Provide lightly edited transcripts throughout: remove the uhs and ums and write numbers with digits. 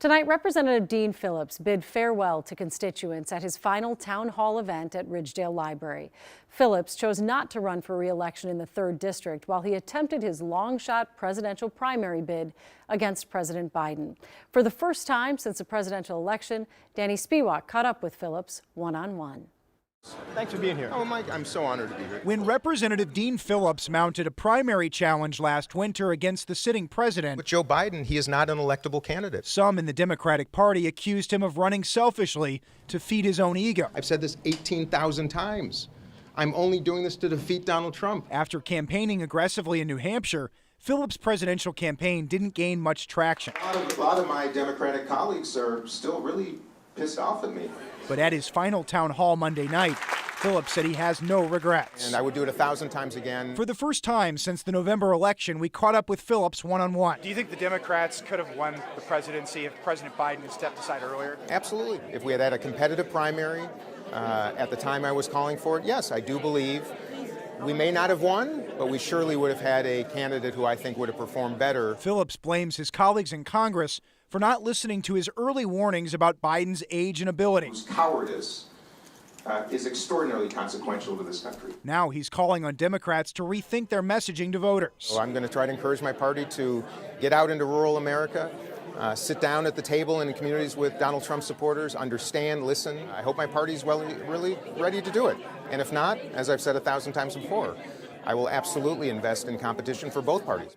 Tonight, Representative Dean Phillips bid farewell to constituents at his final town hall event at Ridgedale Library. Phillips chose not to run for re-election in the 3rd District while he attempted his long-shot presidential primary bid against President Biden. For the first time since the presidential election, Danny Spiewak caught up with Phillips one-on-one. Thanks for being here. Oh, Mike, I'm so honored to be here. When Representative Dean Phillips mounted a primary challenge last winter against the sitting president, With Joe Biden, he is not an electable candidate. some in the Democratic Party accused him of running selfishly to feed his own ego. I've said this 18,000 times. I'm only doing this to defeat Donald Trump. After campaigning aggressively in New Hampshire, Phillips' presidential campaign didn't gain much traction. A lot of my Democratic colleagues are still really pissed off at me. But at his final town hall Monday night, Phillips said he has no regrets. And I would do it 1,000 times again. For the first time since the November election, we caught up with Phillips one-on-one. Do you think the Democrats could have won the presidency if President Biden had stepped aside earlier? Absolutely. If we had had a competitive primary at the time I was calling for it, yes, I do believe we may not have won, but we surely would have had a candidate who I think would have performed better. Phillips blames his colleagues in Congress for not listening to his early warnings about Biden's age and abilities. Cowardice is extraordinarily consequential to this country. Now he's calling on Democrats to rethink their messaging to voters. So I'm going to try to encourage my party to get out into rural America, sit down at the table in communities with Donald Trump supporters, understand, listen. I hope my party's really ready to do it. And if not, as I've said 1,000 times before, I will absolutely invest in competition for both parties.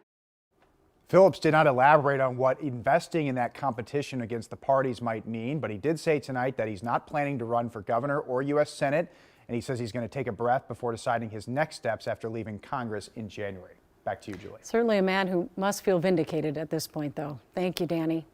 Phillips did not elaborate on what investing in that competition against the parties might mean, but he did say tonight that he's not planning to run for governor or U.S. Senate, and he says he's going to take a breath before deciding his next steps after leaving Congress in January. Back to you, Julie. Certainly a man who must feel vindicated at this point, though. Thank you, Danny.